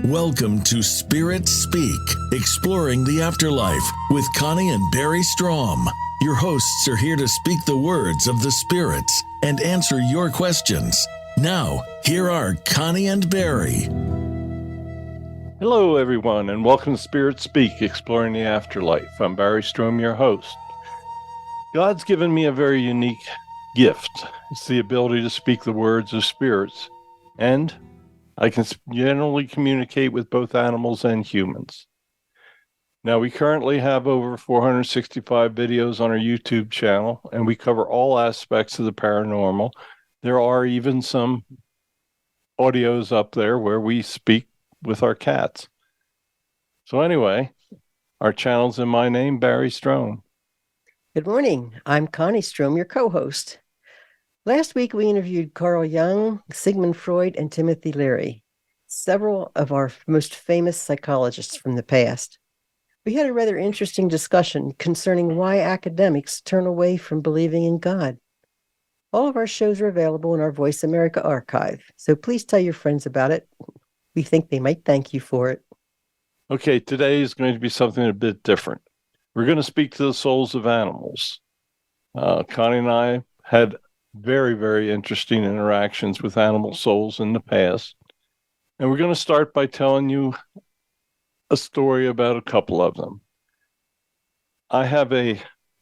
Welcome to Spirit Speak, exploring the afterlife with Connie and Barry Strohm. Your hosts are here to speak the words of the spirits and answer your questions. Now, here are Connie and Barry. Hello, everyone, and welcome to Spirit Speak, exploring the afterlife. I'm Barry Strohm, your host. God's given me a very unique gift. It's the ability to speak the words of spirits, and I can generally communicate with both animals and humans. Now, we currently have over 465 videos on our YouTube channel, and we cover all aspects of the paranormal. There are even some audios up there where we speak with our cats. So anyway, our channel's in my name, Barry Strohm. Good morning. I'm Connie Strohm, your co-host. Last week, we interviewed Carl Jung, Sigmund Freud, and Timothy Leary, several of our most famous psychologists from the past. We had a rather interesting discussion concerning why academics turn away from believing in God. All of our shows are available in our Voice America archive, so please tell your friends about it. We think they might thank you for it. Okay, today is going to be something a bit different. We're going to speak to the souls of animals. Connie and I had very, very interesting interactions with animal souls in the past. And we're going to start by telling you a story about a couple of them. I have a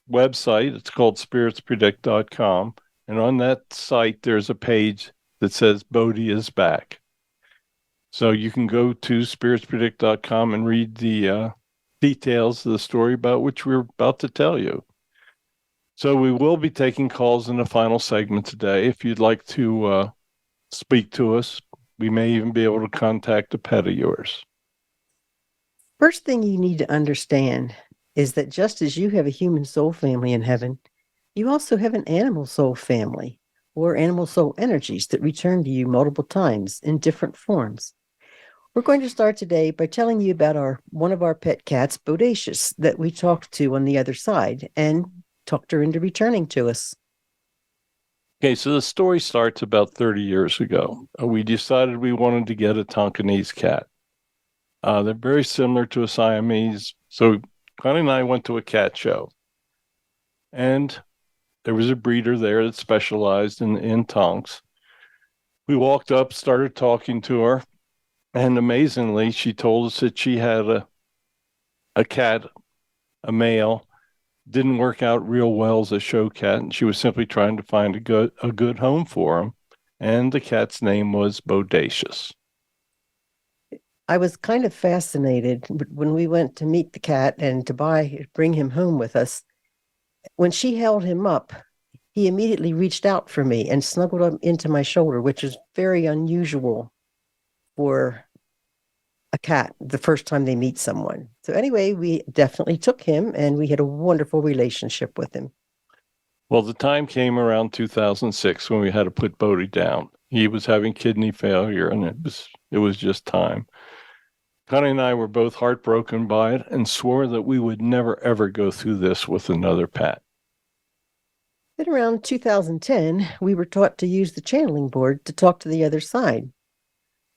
website. It's called spiritspredict.com. And on that site, there's a page that says Bodhi is back. So you can go to spiritspredict.com and read the details of the story about which we're about to tell you. So we will be taking calls in the final segment today. If you'd like to speak to us, we may even be able to contact a pet of yours. First thing you need to understand is that just as you have a human soul family in heaven, you also have an animal soul family or animal soul energies that return to you multiple times in different forms. We're going to start today by telling you about one of our pet cats, Bodacious, that we talked to on the other side and talked her into returning to us. Okay, so the story starts about 30 years ago. We decided we wanted to get a Tonkinese cat. They're very similar to a Siamese. So Connie and I went to a cat show. And there was a breeder there that specialized in Tonks. We walked up, started talking to her. And amazingly, she told us that she had a cat, a male, didn't work out real well as a show cat, and she was simply trying to find a good home for him. And the cat's name was Bodacious. I was kind of fascinated when we went to meet the cat and to bring him home with us. When she held him up, he immediately reached out for me and snuggled up into my shoulder, which is very unusual for a cat the first time they meet someone. So anyway, we definitely took him and we had a wonderful relationship with him. Well, the time came around 2006 when we had to put Bodie down. He was having kidney failure, and it was just time. Connie and I were both heartbroken by it and swore that we would never, ever go through this with another pet. Then around 2010, we were taught to use the channeling board to talk to the other side.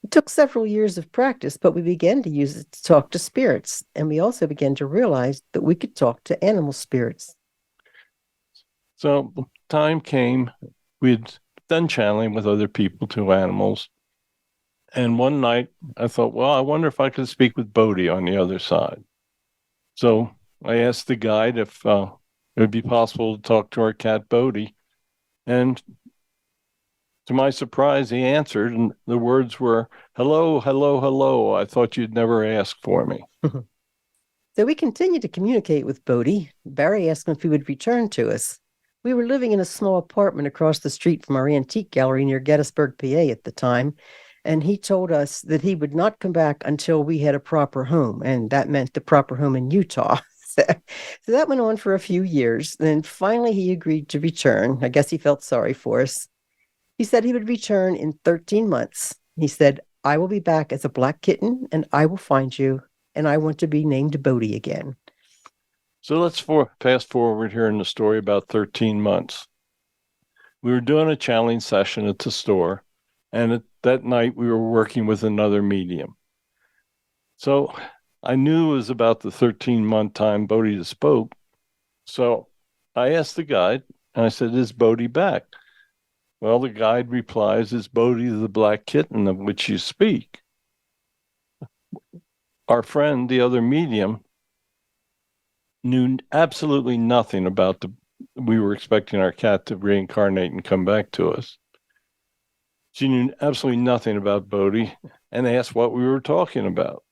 It took several years of practice, but we began to use it to talk to spirits, and we also began to realize that we could talk to animal spirits. So the time came, we'd done channeling with other people to animals. And one night I thought, well, I wonder if I could speak with Bodhi on the other side. So I asked the guide if it would be possible to talk to our cat Bodhi. And to my surprise, he answered, and the words were, "Hello, hello, hello. I thought you'd never ask for me." So we continued to communicate with Bodhi. Barry asked him if he would return to us. We were living in a small apartment across the street from our antique gallery near Gettysburg, PA at the time, and he told us that he would not come back until we had a proper home, and that meant the proper home in Utah. So that went on for a few years. Then finally he agreed to return. I guess he felt sorry for us. He said he would return in 13 months. He said, "I will be back as a black kitten, and I will find you, and I want to be named Bodhi again." So let's fast forward here in the story about 13 months. We were doing a channeling session at the store, and that night we were working with another medium. So I knew it was about the 13-month time Bodhi spoke. So I asked the guide, and I said, "Is Bodhi back?" Well, the guide replies, "Is Bodhi the black kitten of which you speak?" Our friend, the other medium, knew absolutely nothing about we were expecting our cat to reincarnate and come back to us. She knew absolutely nothing about Bodhi and asked what we were talking about.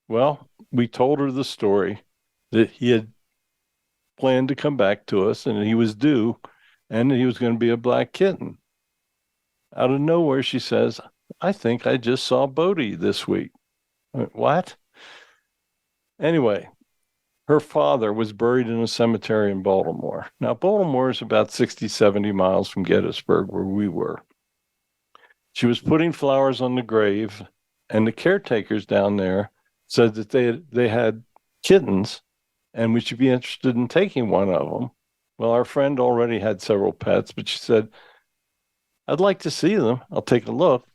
Well, we told her the story that he had planned to come back to us and he was due and he was going to be a black kitten. Out of nowhere, she says, "I think I just saw Bodhi this week." I went, "What?" Anyway, her father was buried in a cemetery in Baltimore. Now, Baltimore is about 60, 70 miles from Gettysburg, where we were. She was putting flowers on the grave, and the caretakers down there said that they had kittens, and we should be interested in taking one of them. Well, our friend already had several pets, but she said, "I'd like to see them. I'll take a look."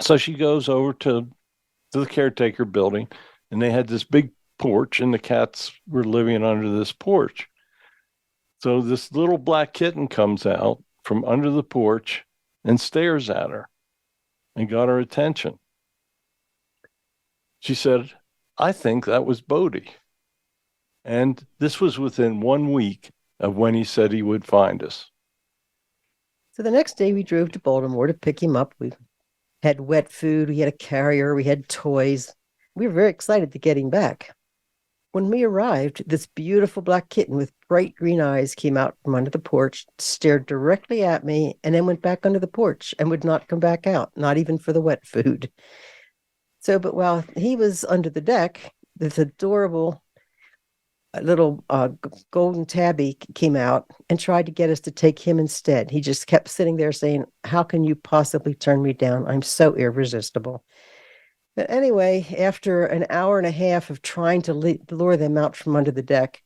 So she goes over to the caretaker building, and they had this big porch, and the cats were living under this porch. So this little black kitten comes out from under the porch and stares at her and got her attention. She said, "I think that was Bodhi." And this was within 1 week of when he said he would find us. So the next day we drove to Baltimore to pick him up. We had wet food, we had a carrier, we had toys. We were very excited to get him back. When we arrived, this beautiful black kitten with bright green eyes came out from under the porch, stared directly at me, and then went back under the porch and would not come back out, not even for the wet food. So, but while he was under the deck, this adorable little golden tabby came out and tried to get us to take him instead. He just kept sitting there saying, "How can you possibly turn me down? I'm so irresistible." But anyway, after an hour and a half of trying to lure them out from under the deck,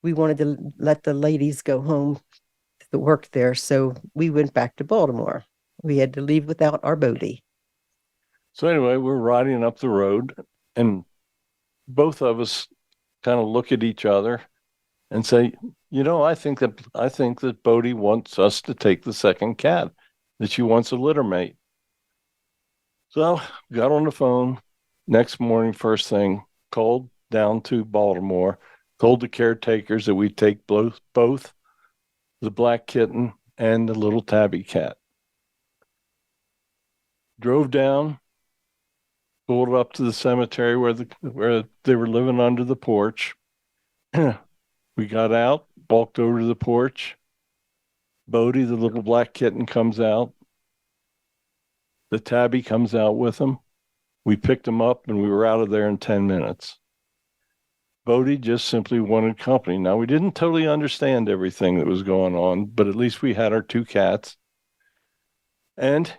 we wanted to let the ladies go home that worked there. So we went back to Baltimore. We had to leave without our Bodhi. So anyway, we're riding up the road, and both of us kind of look at each other and say, I think that Bodhi wants us to take the second cat, that she wants a litter mate. So got on the phone next morning, first thing, called down to Baltimore, told the caretakers that we'd take both the black kitten and the little tabby cat. Drove down, pulled up to the cemetery where they were living under the porch. We got out, walked over to the porch. Bodhi, the little black kitten, comes out. The tabby comes out with him. We picked him up and we were out of there in 10 minutes. Bodhi just simply wanted company. Now, we didn't totally understand everything that was going on, but at least we had our two cats. And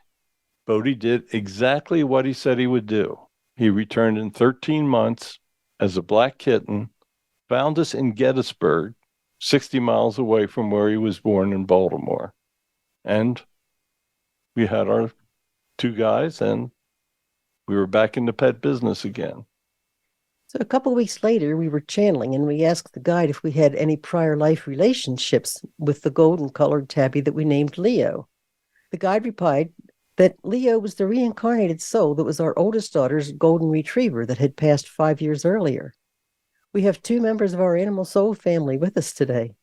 Bodhi did exactly what he said he would do. He returned in 13 months as a black kitten, found us in Gettysburg, 60 miles away from where he was born in Baltimore. And we had our two guys, and we were back in the pet business again. So a couple of weeks later, we were channeling, and we asked the guide if we had any prior life relationships with the golden-colored tabby that we named Leo. The guide replied that Leo was the reincarnated soul that was our oldest daughter's golden retriever that had passed 5 years earlier. We have two members of our animal soul family with us today.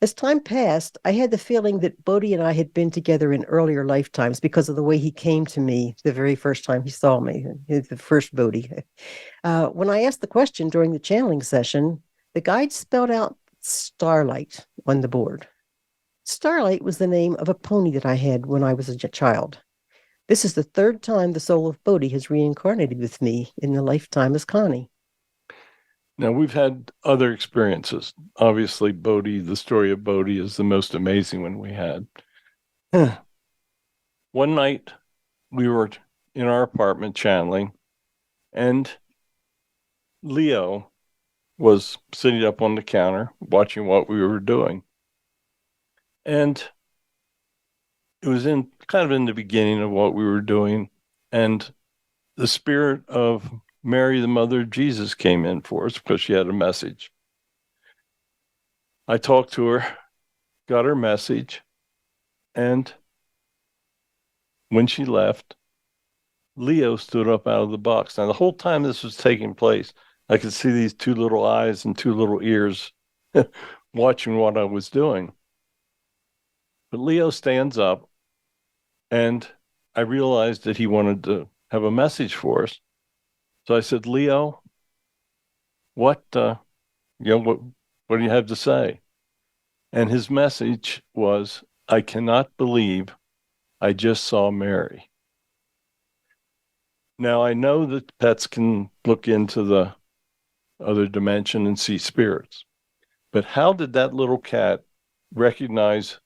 As time passed, I had the feeling that Bodhi and I had been together in earlier lifetimes because of the way he came to me the very first time he saw me, the first Bodhi. When I asked the question during the channeling session, the guide spelled out Starlight on the board. Starlight was the name of a pony that I had when I was a child. This is the third time the soul of Bodhi has reincarnated with me in the lifetime as Connie. Now, we've had other experiences. Obviously, Bodhi, the story of Bodhi is the most amazing one we had. One night, we were in our apartment channeling, and Leo was sitting up on the counter watching what we were doing. And it was kind of in the beginning of what we were doing, and the spirit of Mary, the mother of Jesus, came in for us because she had a message. I talked to her, got her message, and when she left, Leo stood up out of the box. Now, the whole time this was taking place, I could see these two little eyes and two little ears watching what I was doing. But Leo stands up, and I realized that he wanted to have a message for us. So I said, Leo, what do you have to say? And his message was, I cannot believe I just saw Mary. Now, I know that pets can look into the other dimension and see spirits, but how did that little cat recognize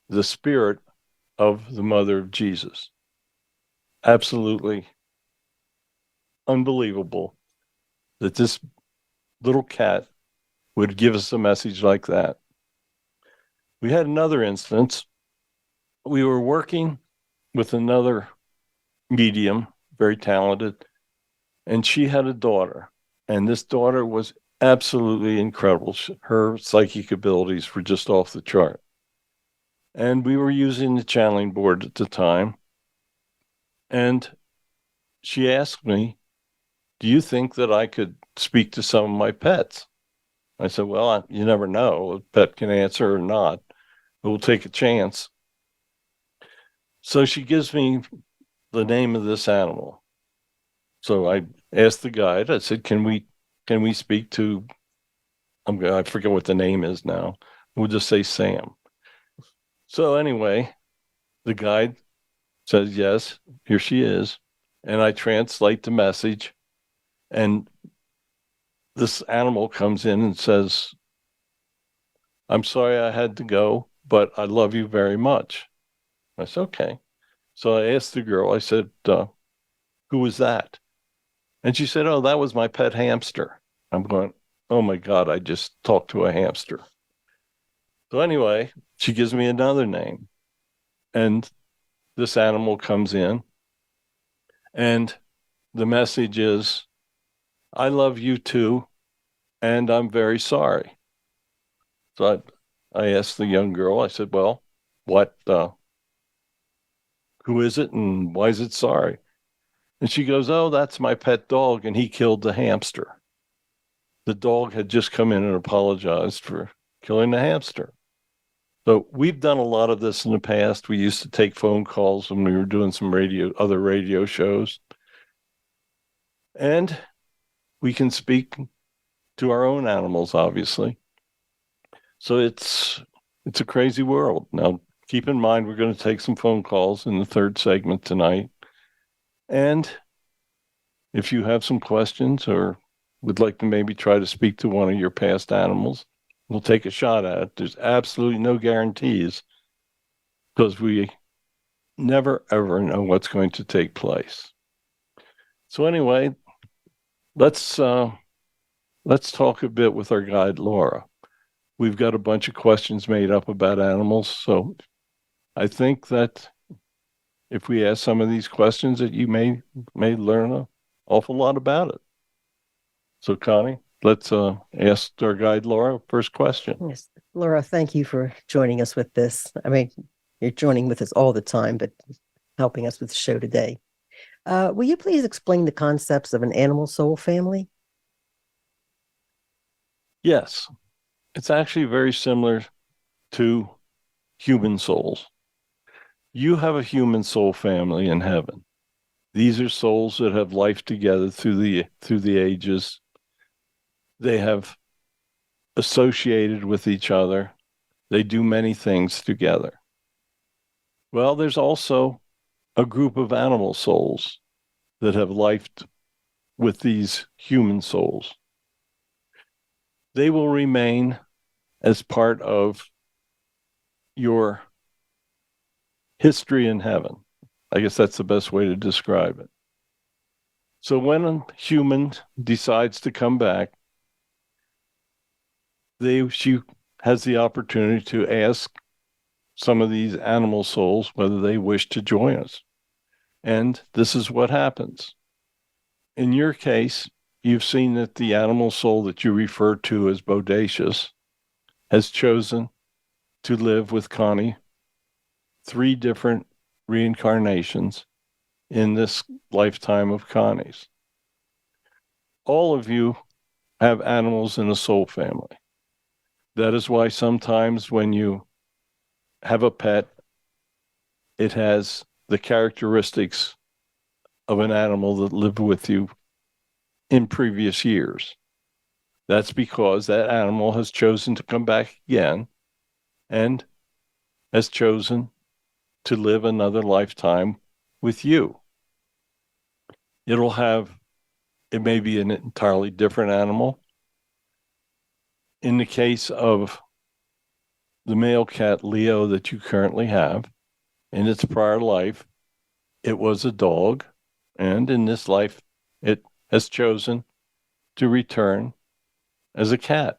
the spirit of the mother of Jesus? Absolutely unbelievable that this little cat would give us a message like that. We had another instance. We were working with another medium, very talented, and she had a daughter. And this daughter was absolutely incredible. Her psychic abilities were just off the chart. And we were using the channeling board at the time. And she asked me, do you think that I could speak to some of my pets? I said, well, you never know. A pet can answer or not. But we'll take a chance. So she gives me the name of this animal. So I asked the guide, I said, can we speak to, I forget what the name is now. We'll just say Sam. So anyway, the guide says, yes, here she is. And I translate the message. And this animal comes in and says, I'm sorry I had to go, but I love you very much. I said, okay. So I asked the girl, I said, who was that? And she said, oh, that was my pet hamster. I'm going, oh my God, I just talked to a hamster. So anyway, she gives me another name. And this animal comes in. And the message is, I love you too. And I'm very sorry. So I asked the young girl, I said, well, who is it and why is it sorry? And she goes, oh, that's my pet dog. And he killed the hamster. The dog had just come in and apologized for killing the hamster. So we've done a lot of this in the past. We used to take phone calls when we were doing some other radio shows. And we can speak to our own animals, obviously. So it's a crazy world. Now, keep in mind, we're going to take some phone calls in the third segment tonight. And if you have some questions or would like to maybe try to speak to one of your past animals, we'll take a shot at it. There's absolutely no guarantees because we never, ever know what's going to take place. So anyway, let's talk a bit with our guide, Laura. We've got a bunch of questions made up about animals. So I think that if we ask some of these questions that you may learn an awful lot about it. So Connie, let's ask our guide, Laura, first question. Yes. Laura, thank you for joining us with this. I mean, you're joining with us all the time, but helping us with the show today. Will you please explain the concepts of an animal soul family? Yes, it's actually very similar to human souls. You have a human soul family in heaven. These are souls that have life together through the ages. They have associated with each other. They do many things together. Well, there's also a group of animal souls that have life with these human souls. They will remain as part of your history in heaven. I guess that's the best way to describe it. So when a human decides to come back, she has the opportunity to ask some of these animal souls whether they wish to join us. And this is what happens. In your case, you've seen that the animal soul that you refer to as bodacious has chosen to live with Connie 3 different reincarnations in this lifetime of Connie's. All of you have animals in the soul family. That is why sometimes when you have a pet, it has the characteristics of an animal that lived with you in previous years. That's because that animal has chosen to come back again and has chosen to live another lifetime with you. It may be an entirely different animal. In the case of the male cat Leo that you currently have, in its prior life, it was a dog, and in this life, it has chosen to return as a cat.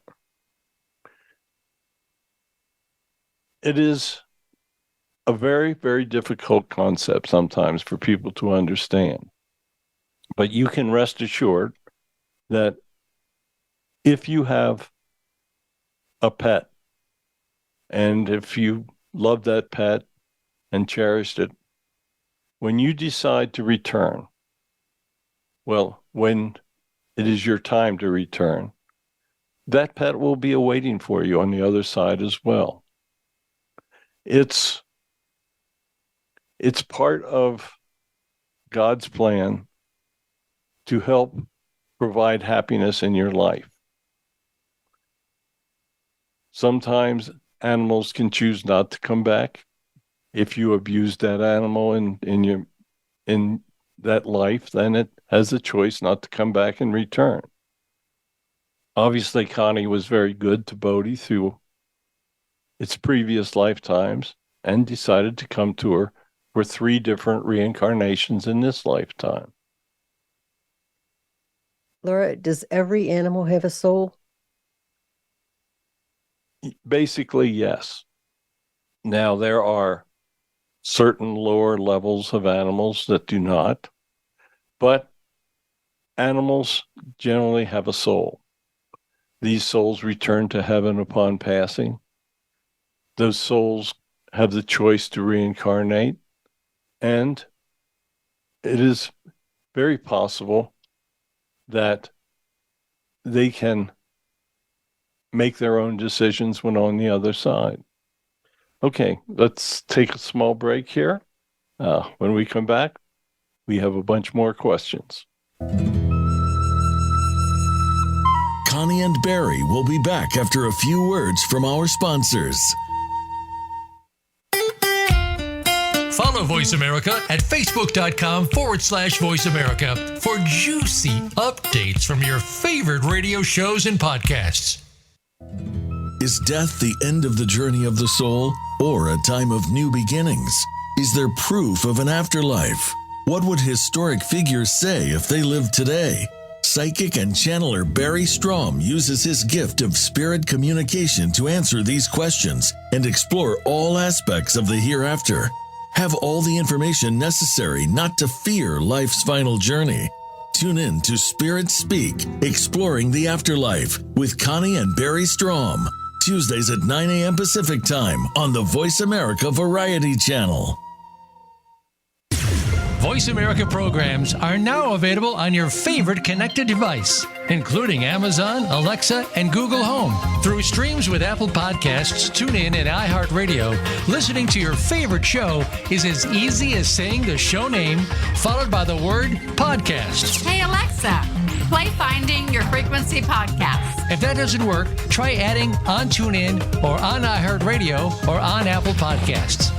It is a very, very difficult concept sometimes for people to understand. But you can rest assured that if you have a pet, and if you love that pet and cherished it, when you decide to return, well, when it is your time to return, that pet will be awaiting for you on the other side as well. It's part of God's plan to help provide happiness in your life. Sometimes animals can choose not to come back. If you abuse that animal in that life, then it has a choice not to come back and return. Obviously, Connie was very good to Bodhi through its previous lifetimes and decided to come to her for 3 different reincarnations in this lifetime. Laura, does every animal have a soul? Basically, yes. Now, there are certain lower levels of animals that do not, but animals generally have a soul. These souls return to heaven upon passing. Those souls have the choice to reincarnate, and it is very possible that they can make their own decisions when on the other side. Okay, let's take a small break here. When we come back, we have a bunch more questions. Connie and Barry will be back after a few words from our sponsors. Follow Voice America at facebook.com/Voice America for juicy updates from your favorite radio shows and podcasts. Is death the end of the journey of the soul or a time of new beginnings? Is there proof of an afterlife? What would historic figures say if they lived today? Psychic and channeler Barry Strohm uses his gift of spirit communication to answer these questions and explore all aspects of the hereafter. Have all the information necessary not to fear life's final journey. Tune in to Spirit Speak, Exploring the Afterlife with Connie and Barry Strohm. Tuesdays at 9 a.m. Pacific Time on the Voice America Variety Channel. Voice America programs are now available on your favorite connected device, including Amazon, Alexa, and Google Home. Through streams with Apple Podcasts, TuneIn, and iHeartRadio, listening to your favorite show is as easy as saying the show name followed by the word podcast. Hey, Alexa, play Finding Your Frequency podcast. If that doesn't work, try adding on TuneIn or on iHeartRadio or on Apple Podcasts.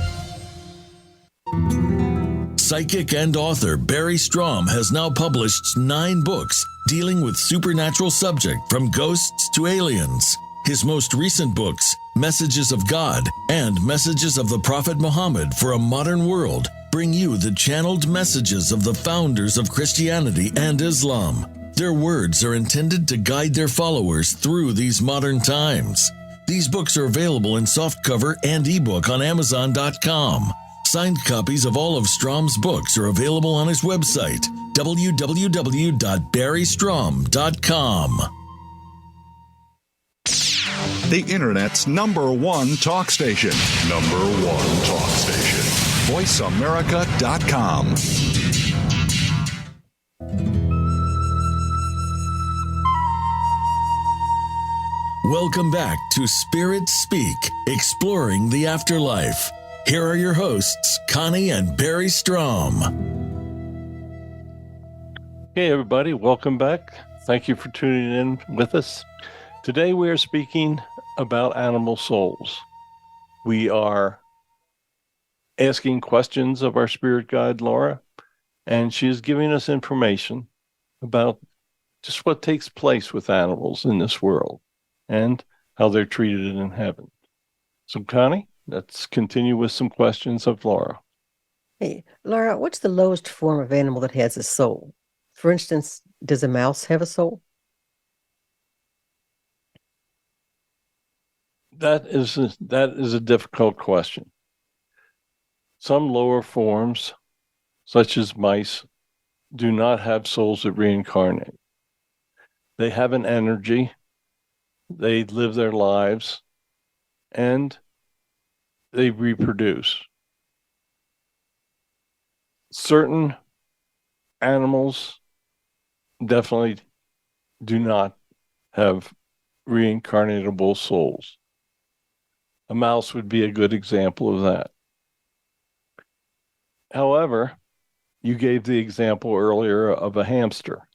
Psychic and author Barry Strohm has now published 9 books dealing with supernatural subject from ghosts to aliens. His most recent books, Messages of God and Messages of the Prophet Muhammad for a Modern World, bring you the channeled messages of the founders of Christianity and Islam. Their words are intended to guide their followers through these modern times. These books are available in softcover and ebook on Amazon.com. Signed copies of all of Strom's books are available on his website, www.barrystrom.com. The Internet's #1 talk station. #1 talk station. VoiceAmerica.com. Welcome back to Spirit Speak, Exploring the Afterlife. Here are your hosts, Connie and Barry Strohm. Hey, everybody. Welcome back. Thank you for tuning in with us. Today, we are speaking about animal souls. We are asking questions of our spirit guide, Laura, and she is giving us information about just what takes place with animals in this world and how they're treated in heaven. So, Connie, let's continue with some questions of Laura. Hey, Laura, what's the lowest form of animal that has a soul? For instance, does a mouse have a soul? That is a difficult question. Some lower forms, such as mice, do not have souls that reincarnate. They have an energy, they live their lives, and they reproduce. Certain animals definitely do not have reincarnatable souls. A mouse would be a good example of that. However, you gave the example earlier of a hamster.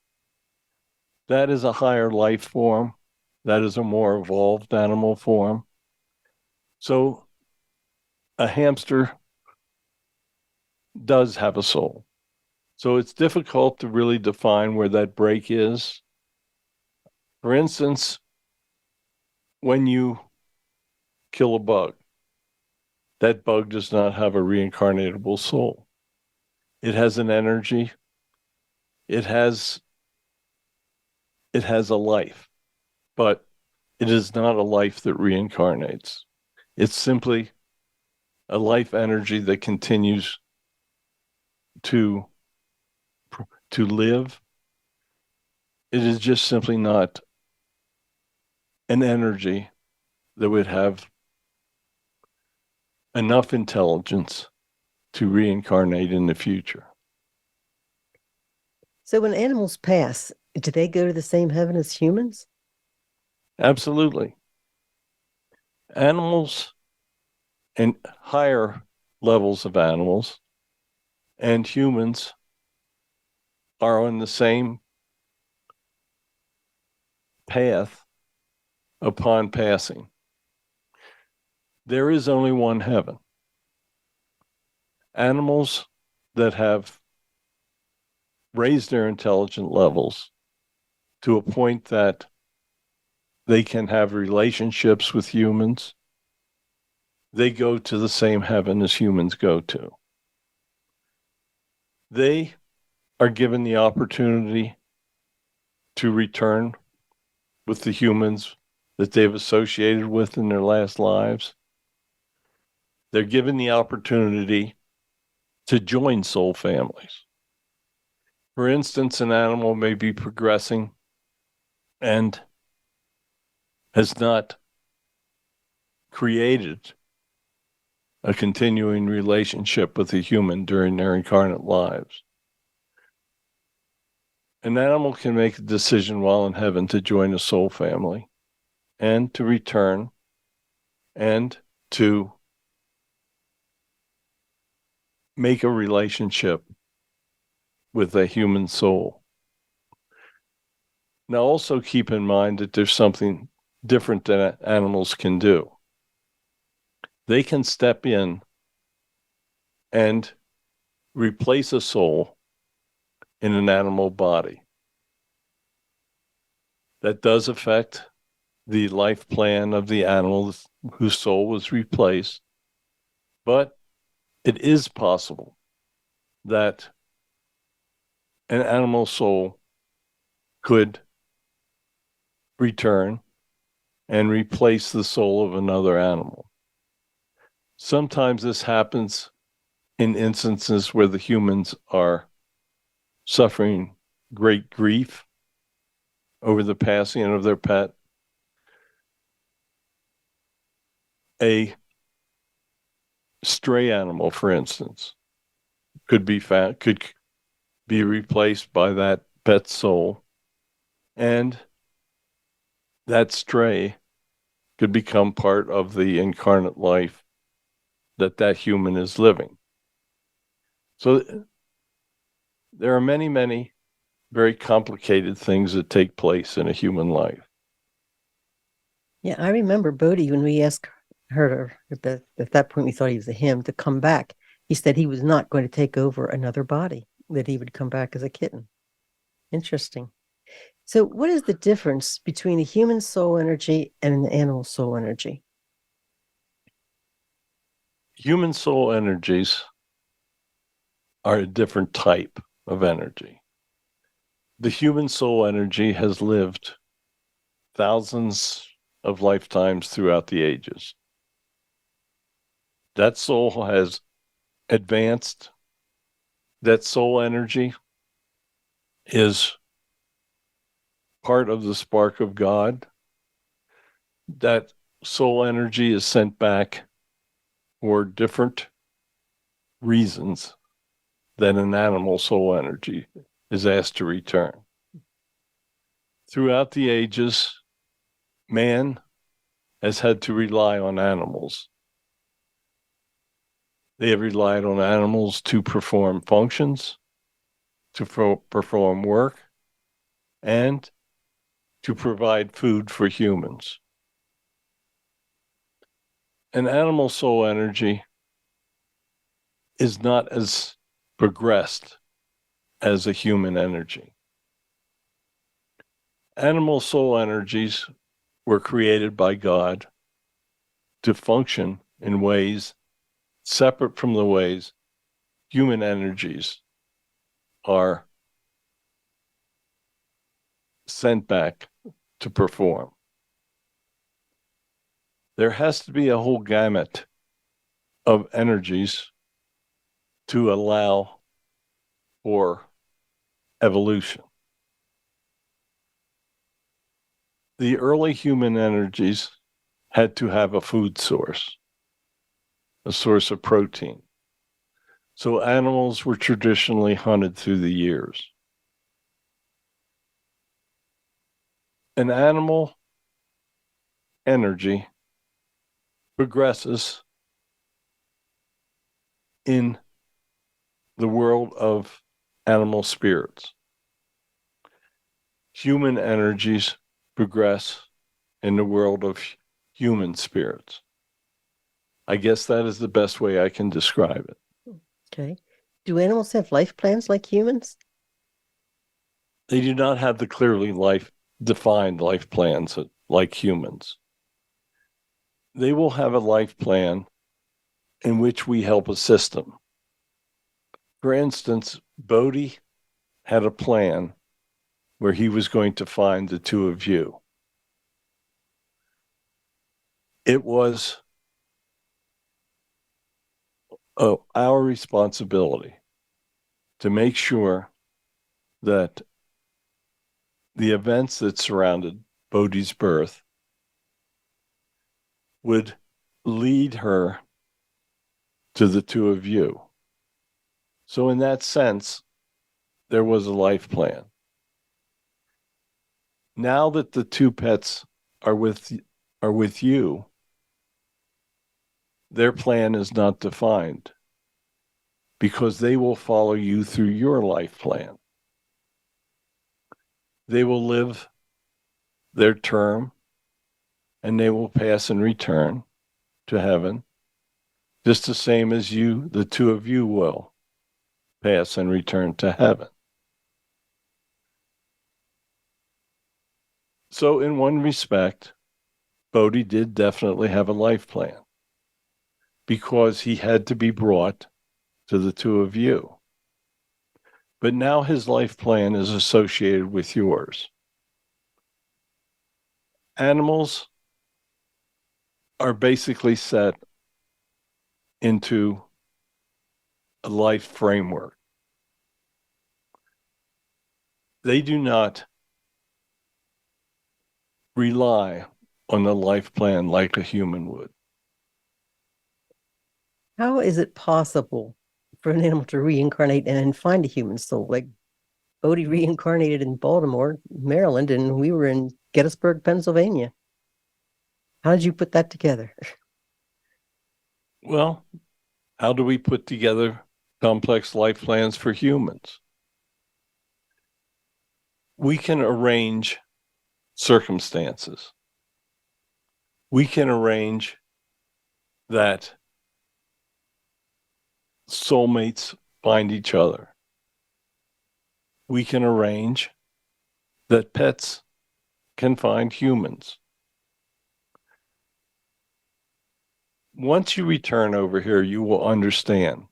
That is a higher life form. That is a more evolved animal form. So a hamster does have a soul. So it's difficult to really define where that break is. For instance, when you kill a bug, that bug does not have a reincarnatable soul. It has an energy. It has a life, but it is not a life that reincarnates. It's simply a life energy that continues to live. It is just simply not an energy that would have enough intelligence to reincarnate in the future. So when animals pass, do they go to the same heaven as humans? Absolutely. Animals and higher levels of animals and humans are on the same path upon passing. There is only one heaven. Animals that have raised their intelligent levels to a point that they can have relationships with humans, they go to the same heaven as humans go to. They are given the opportunity to return with the humans that they've associated with in their last lives. They're given the opportunity to join soul families. For instance, an animal may be progressing and has not created a continuing relationship with a human during their incarnate lives. An animal can make a decision while in heaven to join a soul family and to return and to make a relationship with a human soul. Now, also keep in mind that there's something different that animals can do. They can step in and replace a soul in an animal body. That does affect the life plan of the animal whose soul was replaced, but it is possible that an animal soul could return and replace the soul of another animal. Sometimes this happens in instances where the humans are suffering great grief over the passing of their pet. A stray animal, for instance, could be replaced by that pet's soul, and that stray could become part of the incarnate life that human is living. So there are many, many very complicated things that take place in a human life. Yeah, I remember Bodhi when we asked her at that point we thought he was a him to come back. He said he was not going to take over another body, that he would come back as a kitten. Interesting. So what is the difference between a human soul energy and an animal soul energy? Human soul energies are a different type of energy. The human soul energy has lived thousands of lifetimes throughout the ages. That soul has advanced. That soul energy is part of the spark of God. That soul energy is sent back for different reasons than an animal soul energy is asked to return. Throughout the ages, man has had to rely on animals. They have relied on animals to perform functions, to perform work, and to provide food for humans. An animal soul energy is not as progressed as a human energy. Animal soul energies were created by God to function in ways separate from the ways human energies are sent back to perform. There has to be a whole gamut of energies to allow for evolution. The early human energies had to have a food source, a source of protein. So animals were traditionally hunted through the years. An animal energy progresses in the world of animal spirits. Human energies progress in the world of human spirits. I guess that is the best way I can describe it. Okay. Do animals have life plans like humans? They do not have the clearly defined life plans like humans. They will have a life plan in which we help assist them. For instance, Bodhi had a plan where he was going to find the two of you. It was our responsibility to make sure that the events that surrounded Bodhi's birth would lead her to the two of you. So in that sense, there was a life plan. Now that the two pets are with you, their plan is not defined because they will follow you through your life plan. They will live their term and they will pass and return to heaven, just the same as you, the two of you, will pass and return to heaven. So in one respect, Bodhi did definitely have a life plan because he had to be brought to the two of you. But now his life plan is associated with yours. Animals are basically set into life framework. They do not rely on the life plan like a human would. How is it possible for an animal to reincarnate and then find a human soul? Like Bodhi reincarnated in Baltimore, Maryland, and we were in Gettysburg, Pennsylvania. How did you put that together? Well, how do we put together complex life plans for humans? We can arrange circumstances. We can arrange that soulmates find each other. We can arrange that pets can find humans. Once you return over here, you will understand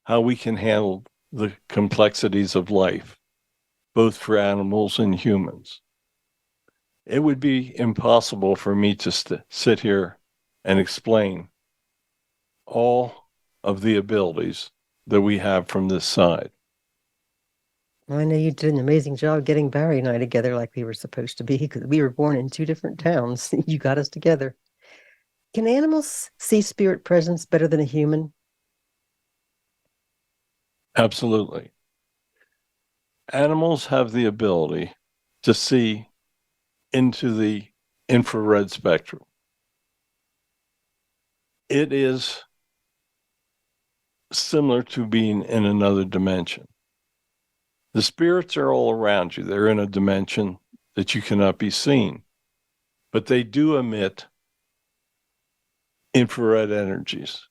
how we can handle the complexities of life, both for animals and humans. It would be impossible for me to sit here and explain all of the abilities that we have from this side. I know you did an amazing job getting Barry and I together like we were supposed to be, because we were born in two different towns. You got us together. Can animals see spirit presence better than a human? Absolutely. Animals have the ability to see into the infrared spectrum. It is similar to being in another dimension. The spirits are all around you. They're in a dimension that you cannot be seen, but they do emit infrared energies.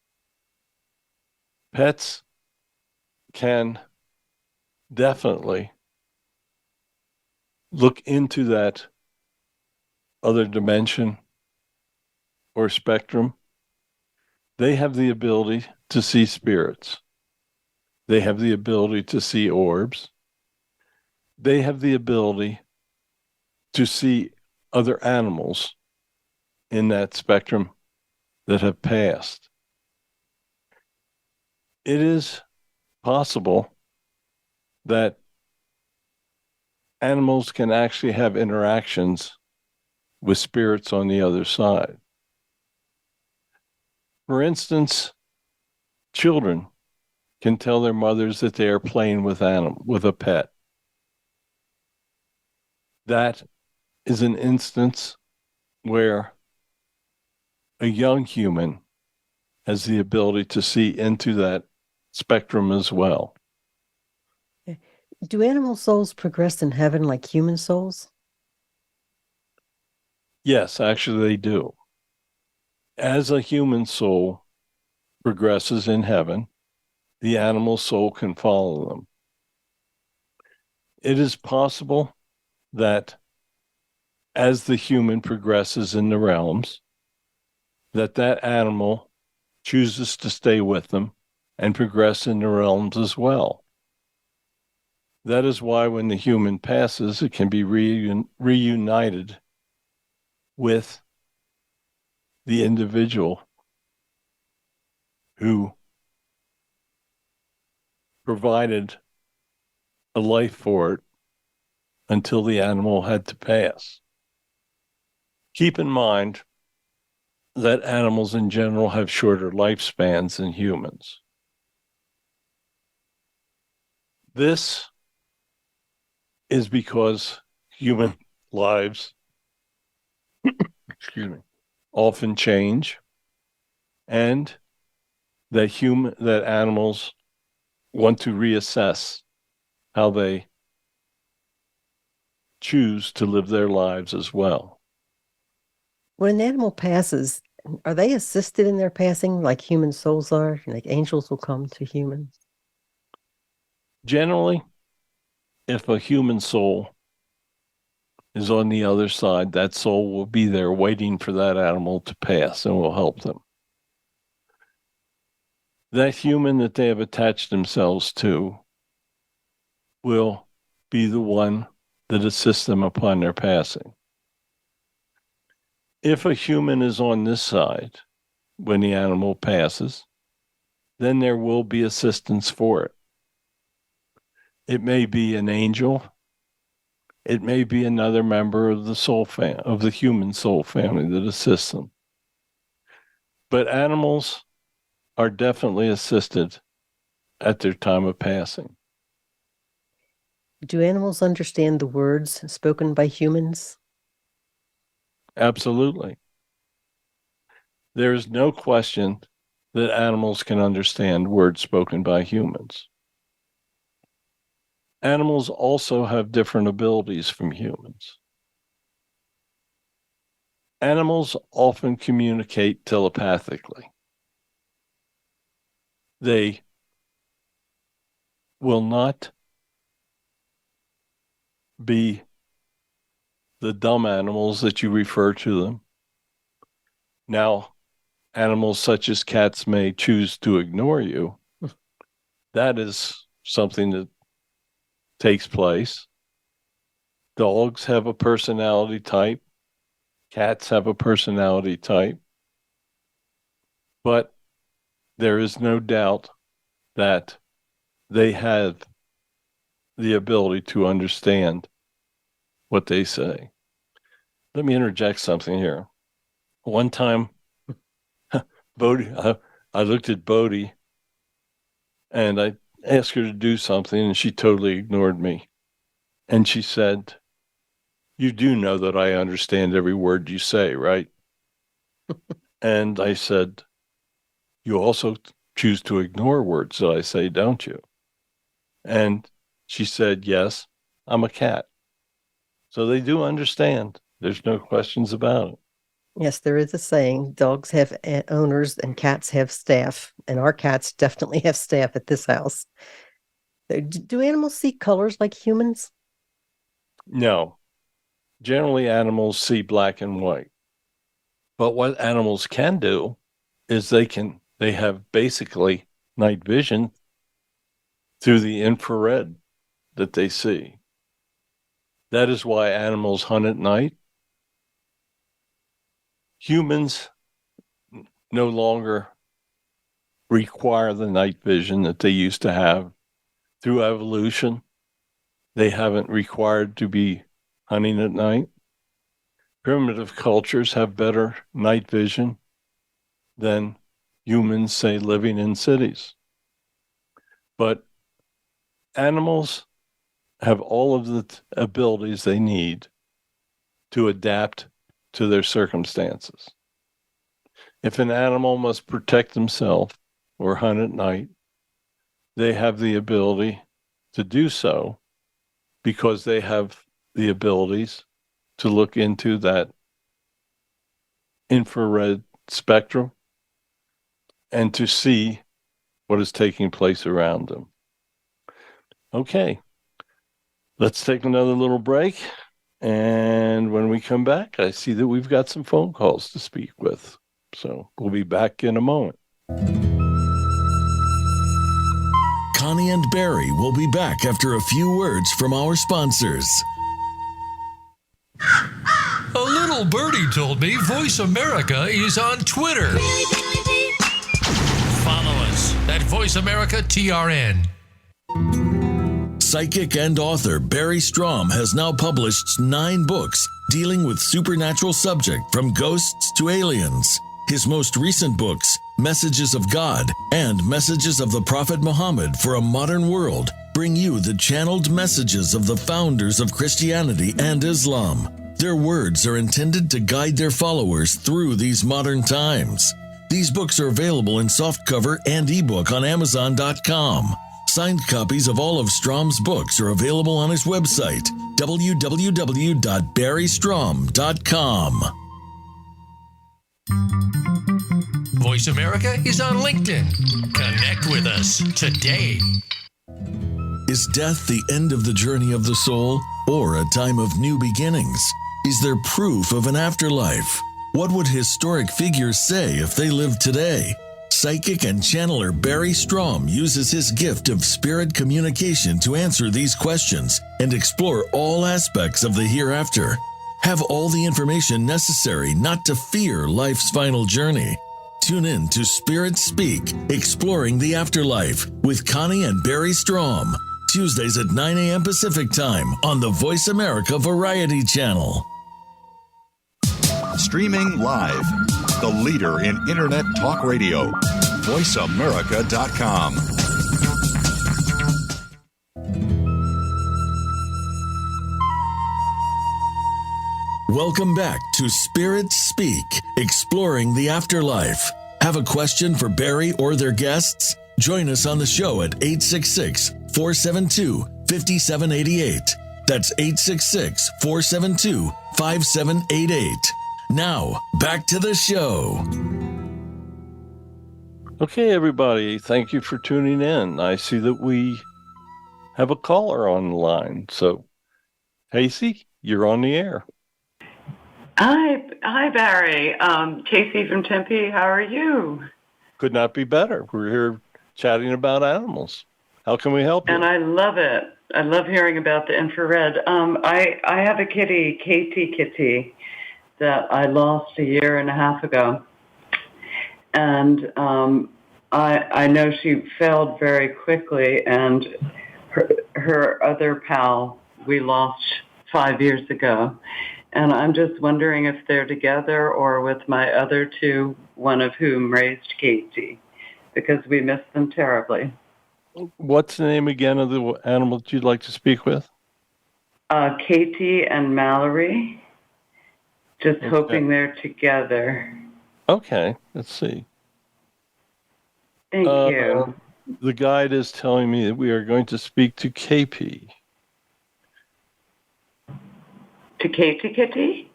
Pets can definitely look into that other dimension or spectrum. They have the ability to see spirits. They have the ability to see orbs. They have the ability to see other animals in that spectrum that have passed. It is possible that animals can actually have interactions with spirits on the other side. For instance, children can tell their mothers that they are playing with a pet. That is an instance where a young human has the ability to see into that spectrum as well. Do animal souls progress in heaven like human souls? Yes, actually they do. As a human soul progresses in heaven, the animal soul can follow them. It is possible that as the human progresses in the realms, that animal chooses to stay with them and progress in the realms as well. That is why when the human passes, it can be reunited with the individual who provided a life for it until the animal had to pass. Keep in mind that animals in general have shorter lifespans than humans. This is because human lives often change, and that animals want to reassess how they choose to live their lives as well. When an animal passes, are they assisted in their passing like human souls are? Like angels will come to humans? Generally, if a human soul is on the other side, that soul will be there waiting for that animal to pass and will help them. That human that they have attached themselves to will be the one that assists them upon their passing. If a human is on this side when the animal passes, then there will be assistance for it. It may be an angel. It may be another member of the human soul family that assists them. But animals are definitely assisted at their time of passing. Do animals understand the words spoken by humans? Absolutely. There is no question that animals can understand words spoken by humans. Animals also have different abilities from humans. Animals often communicate telepathically. They will not be the dumb animals that you refer to them. Now, animals such as cats may choose to ignore you. That is something that takes place. Dogs have a personality type. Cats have a personality type. But there is no doubt that they have the ability to understand what they say. Let me interject something here. One time, Bodhi, I looked at Bodhi and I asked her to do something and she totally ignored me. And she said, "You do know that I understand every word you say, right?" And I said, "You also choose to ignore words that I say, don't you?" And she said, "Yes, I'm a cat." So they do understand. There's no questions about it. Yes, there is a saying, dogs have owners and cats have staff, and our cats definitely have staff at this house. Do animals see colors like humans? No. Generally, animals see black and white. But what animals can do is they have basically night vision through the infrared that they see. That is why animals hunt at night. Humans no longer require the night vision that they used to have. Through evolution, they haven't required to be hunting at night. Primitive cultures have better night vision than humans, say, living in cities. But animals have all of the abilities they need to adapt to their circumstances. If an animal must protect himself or hunt at night, they have the ability to do so because they have the abilities to look into that infrared spectrum and to see what is taking place around them. Okay, let's take another little break. And when we come back, I see that we've got some phone calls to speak with. So we'll be back in a moment. Connie and Barry will be back after a few words from our sponsors. A little birdie told me Voice America is on Twitter. Follow us at Voice America TRN. Psychic and author Barry Strohm has now published 9 books dealing with supernatural subject from ghosts to aliens. His most recent books, Messages of God and Messages of the Prophet Muhammad for a Modern World, bring you the channeled messages of the founders of Christianity and Islam. Their words are intended to guide their followers through these modern times. These books are available in softcover and ebook on Amazon.com. Signed copies of all of Strom's books are available on his website, www.barrystrom.com. Voice America is on LinkedIn. Connect with us today. Is death the end of the journey of the soul or a time of new beginnings? Is there proof of an afterlife? What would historic figures say if they lived today? Psychic and channeler Barry Strohm uses his gift of spirit communication to answer these questions and explore all aspects of the hereafter. Have all the information necessary not to fear life's final journey. Tune in to Spirit Speak, Exploring the Afterlife with Connie and Barry Strohm. Tuesdays at 9 a.m. Pacific Time on the Voice America Variety Channel. Streaming live. The leader in Internet talk radio. VoiceAmerica.com. Welcome back to Spirit Speak, Exploring the Afterlife. Have a question for Barry or their guests? Join us on the show at 866-472-5788. That's 866-472-5788. Now, back to the show. Okay, everybody, thank you for tuning in. I see that we have a caller on the line. So, Casey, you're on the air. Hi, Barry. Casey from Tempe. How are you? Could not be better. We're here chatting about animals. How can we help you? And I love it. I love hearing about the infrared. I have a kitty, Kitty, that I lost a year and a half ago. And I know she failed very quickly, and her other pal we lost 5 years ago. And I'm just wondering if they're together or with my other two, one of whom raised Katie, because we miss them terribly. What's the name again of the animal that you'd like to speak with? Katie and Mallory. Just hoping they're together. Okay, let's see. Thank you. The guide is telling me that we are going to speak to KP. To Kitty?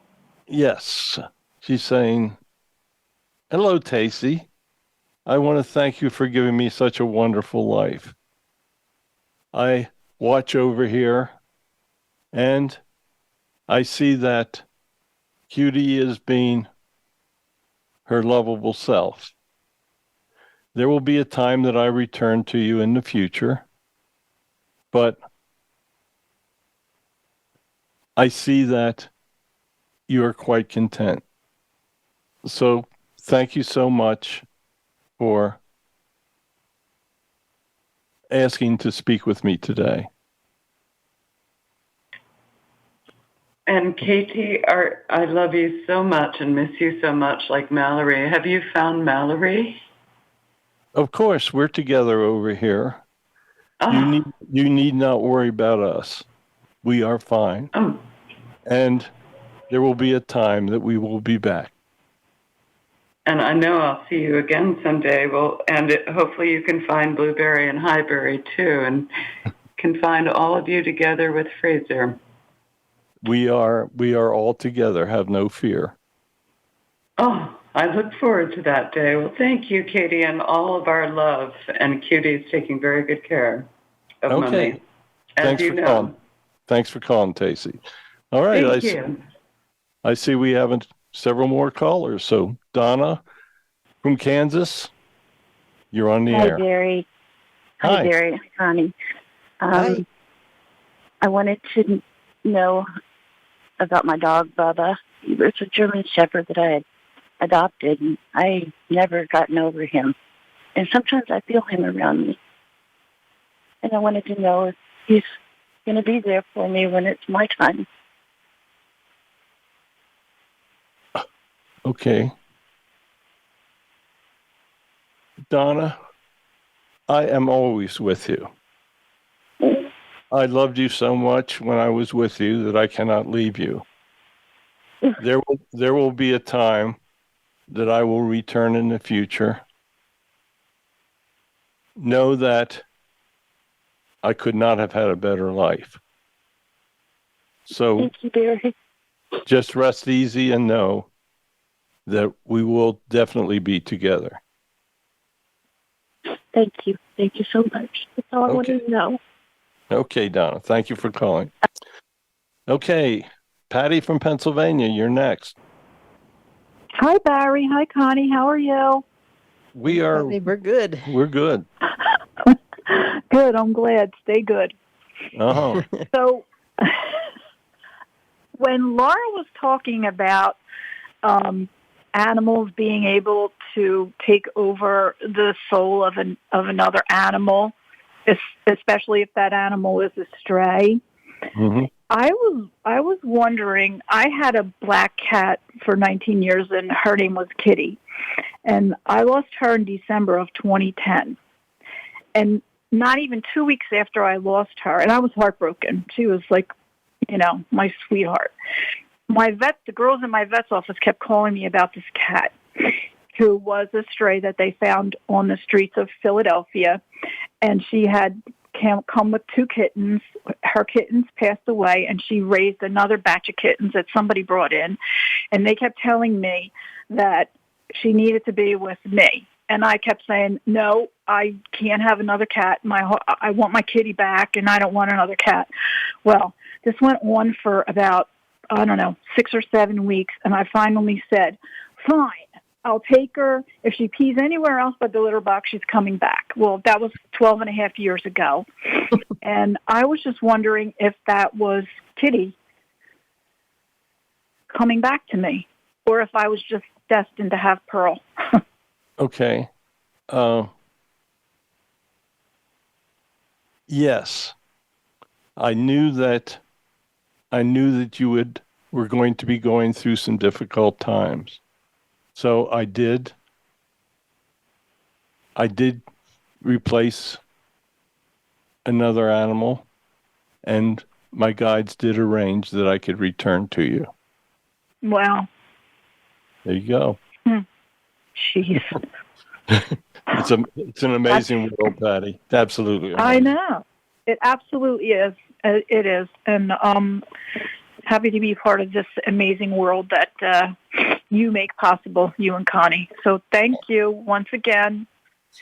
Yes. She's saying, hello, Tacy. I want to thank you for giving me such a wonderful life. I watch over here, and I see that Cutie is being her lovable self. There will be a time that I return to you in the future, but I see that you are quite content. So thank you so much for asking to speak with me today. And Katie, I love you so much and miss you so much, like Mallory. Have you found Mallory? Of course, we're together over here. Oh. You need not worry about us. We are fine. Oh. And there will be a time that we will be back. And I know I'll see you again someday. Well, and hopefully you can find Blueberry and Highberry too, and can find all of you together with Fraser. We are all together. Have no fear. Oh, I look forward to that day. Well, thank you, Katie, and all of our love. And Cutie's taking very good care of Mummy. Thanks for calling. Thanks for calling, Tacy. All right. Thank you. I see we have several more callers. So, Donna from Kansas, you're on the air. Barry. Hi, Barry. Hi, Connie. Hi. I wanted to know about my dog, Bubba. He was a German Shepherd that I had adopted, and I never gotten over him. And sometimes I feel him around me. And I wanted to know if he's going to be there for me when it's my time. Okay. Donna, I am always with you. I loved you so much when I was with you that I cannot leave you. There will be a time that I will return in the future. Know that I could not have had a better life. So thank you, Barry. Just rest easy and know that we will definitely be together. Thank you. Thank you so much. That's all I wanted to know. Okay, Donna. Thank you for calling. Okay, Patty from Pennsylvania, you're next. Hi, Barry. Hi, Connie. How are you? We're good. We're good. Good. I'm glad. Stay good. Uh-huh. So when Laura was talking about animals being able to take over the soul of another animal, especially if that animal is a stray. Mm-hmm. I was wondering. I had a black cat for 19 years, and her name was Kitty, and I lost her in December of 2010. And not even 2 weeks after I lost her, and I was heartbroken. She was like, my sweetheart. The girls in my vet's office kept calling me about this cat who was a stray that they found on the streets of Philadelphia, and she had come with 2 kittens. Her kittens passed away, and she raised another batch of kittens that somebody brought in, and they kept telling me that she needed to be with me. And I kept saying, no, I can't have another cat. I want my kitty back, and I don't want another cat. Well, this went on for about, 6 or 7 weeks, and I finally said, fine, I'll take her. If she pees anywhere else but the litter box, she's coming back. Well, that was 12 and a half years ago. And I was just wondering if that was Kitty coming back to me, or if I was just destined to have Pearl. Okay. Yes. I knew that you were going to be going through some difficult times. So I did replace another animal, and my guides did arrange that I could return to you. Wow. There you go. Jeez. It's an amazing world, Patty. Absolutely amazing. I know. It absolutely is. It is. And happy to be part of this amazing world that you make possible, you and Connie. So thank you once again.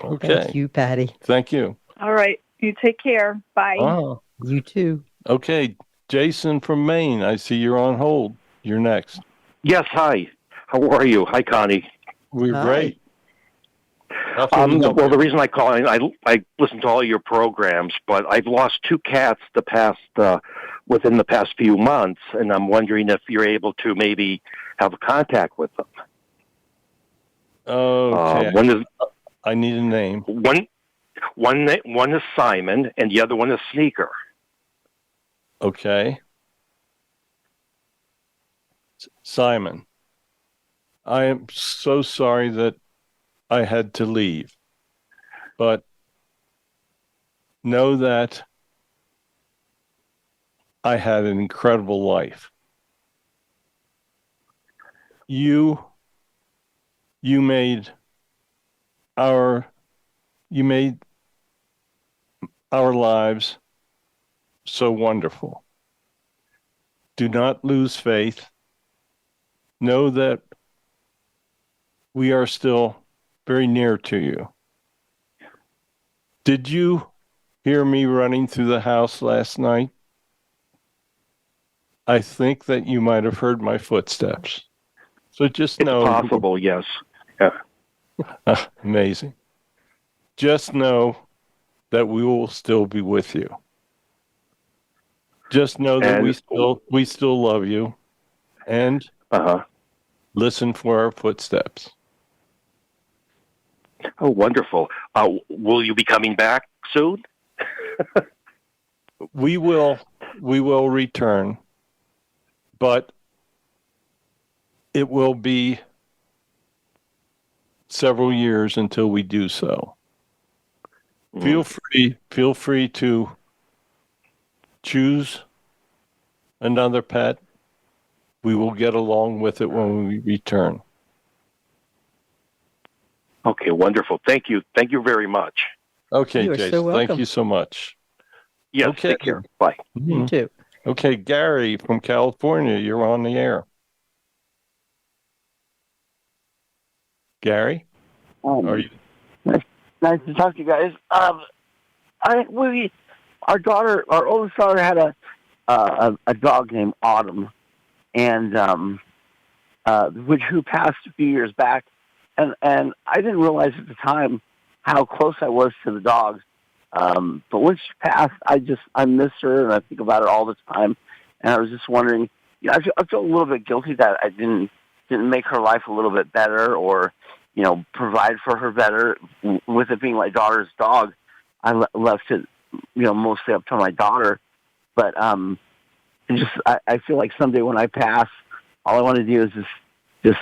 Okay. Thank you, Patty. Thank you. All right. You take care. Bye. Oh. You too. Okay. Jason from Maine, I see you're on hold. You're next. Yes, hi. How are you? Hi, Connie. We're Hi. great. The reason I call, I listen to all your programs, but I've lost 2 cats within the past few months, and I'm wondering if you're able to maybe have contact with them. Okay. I need a name. One is Simon, and the other one is Sneaker. Okay. Simon, I am so sorry that I had to leave, but know that I had an incredible life. You made our lives so wonderful. Do not lose faith. Know that we are still very near to you. Did you hear me running through the house last night? I think that you might have heard my footsteps. So just know. It's possible, yes. Yeah. Amazing. Just know that we will still be with you. Just know that we still love you, and listen for our footsteps. Oh, wonderful. Will you be coming back soon? We will return, but it will be several years until we do so. Feel free to choose another pet. We will get along with it when we return. Okay, wonderful. Thank you. Thank you very much. Okay, You are Jason. so welcome. Thank you so much. Yes, Okay. take care. Bye. You too. Okay, Gary from California, you're on the air. Gary? Are you? Nice to talk to you guys. Our oldest daughter had a dog named Autumn, and who passed a few years back, and I didn't realize at the time how close I was to the dog. But when she passed, I miss her, and I think about her all the time. And I was just wondering, I feel a little bit guilty that I didn't didn't make her life a little bit better, or provide for her better. With it being my daughter's dog, I left it mostly up to my daughter. But I feel like someday when I pass, all I want to do is just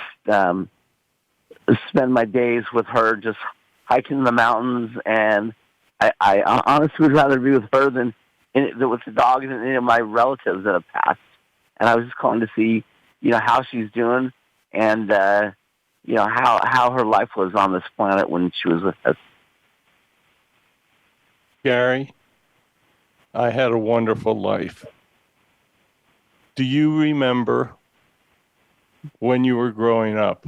spend my days with her, just hiking in the mountains. And I honestly would rather be with her than with the dog than any of my relatives that have passed. And I was just calling to see, how she's doing, and how her life was on this planet when she was with us. Gary, I had a wonderful life. Do you remember when you were growing up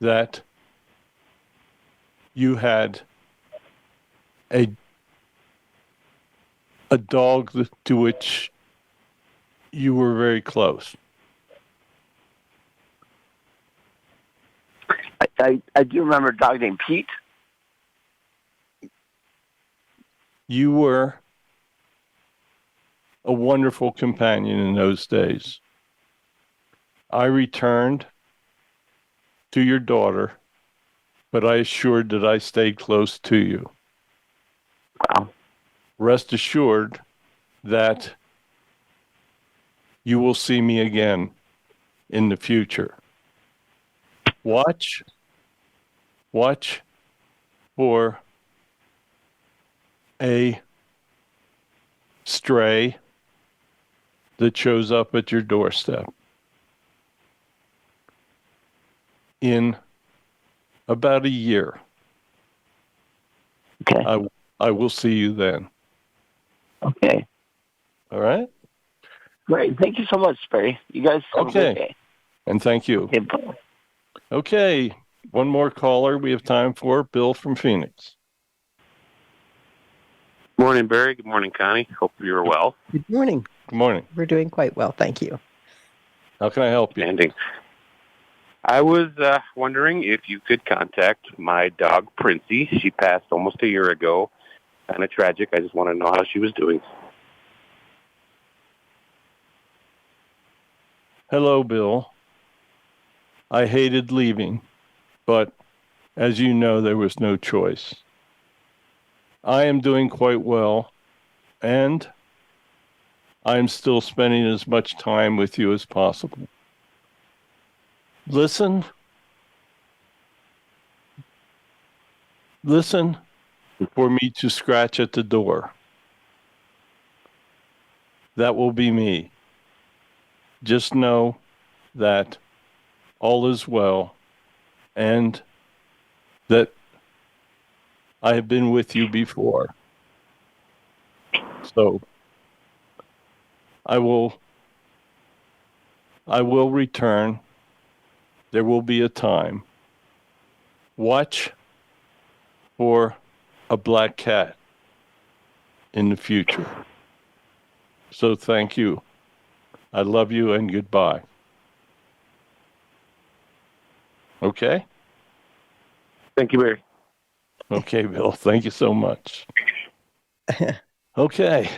that you had a dog to which you were very close? I do remember a dog named Pete. You were a wonderful companion in those days. I returned to your daughter, but I assured that I stayed close to you. Wow. Rest assured that you will see me again in the future. Watch for a stray that shows up at your doorstep in about a year. Okay. I will see you then. Okay. All right? Great. Thank you so much, Barry. You guys have a good day. And thank you. Okay, bye. Okay. One more caller we have time for. Bill from Phoenix. Morning, Barry. Good morning, Connie. Hope you're well. Good morning. Good morning. We're doing quite well, thank you. How can I help you? Standing. I was wondering if you could contact my dog, Princey. She passed almost a year ago. Kind of tragic. I just want to know how she was doing. Hello, Bill. I hated leaving, but as you know, there was no choice. I am doing quite well, and I'm still spending as much time with you as possible. Listen for me to scratch at the door. That will be me. Just know that all is well and that I have been with you before. So I will return. There will be a time. Watch for a black cat in the future. So thank you. I love you and goodbye. Okay? Thank you, Barry. Okay, Bill. Thank you so much. Okay.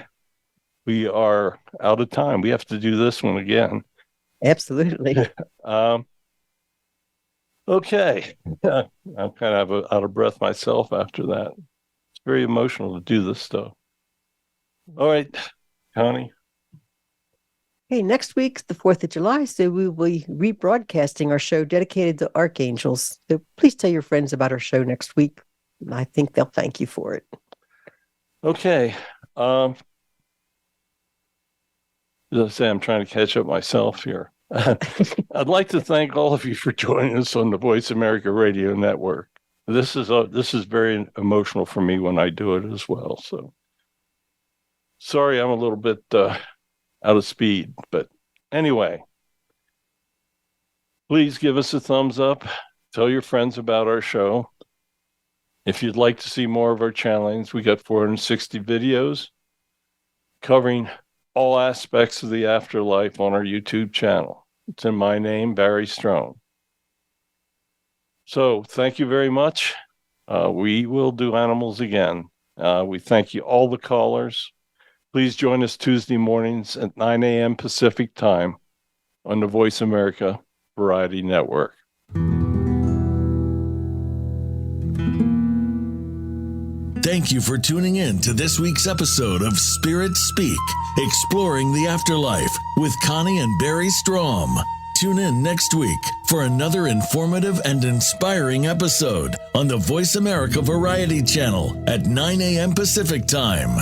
We are out of time. We have to do this one again. Absolutely. Okay. I'm kind of out of breath myself after that. It's very emotional to do this stuff. All right, Connie. Hey, next week's the 4th of July, so we will be rebroadcasting our show dedicated to archangels. So please tell your friends about our show next week. I think they'll thank you for it. Okay. As I say, I'm trying to catch up myself here. I'd like to thank all of you for joining us on the Voice America Radio Network. This is very emotional for me when I do it as well. So sorry, I'm a little bit out of speed, but anyway, please give us a thumbs up. Tell your friends about our show. If you'd like to see more of our channelings, we got 460 videos covering all aspects of the afterlife on our YouTube channel. It's in my name, Barry Strohm. So thank you very much. We will do animals again. We thank you, all the callers. Please join us Tuesday mornings at 9 a.m. Pacific time on the Voice America Variety Network. Thank you for tuning in to this week's episode of Spirit Speak, Exploring the Afterlife with Connie and Barry Strohm. Tune in next week for another informative and inspiring episode on the Voice America Variety Channel at 9 a.m. Pacific Time.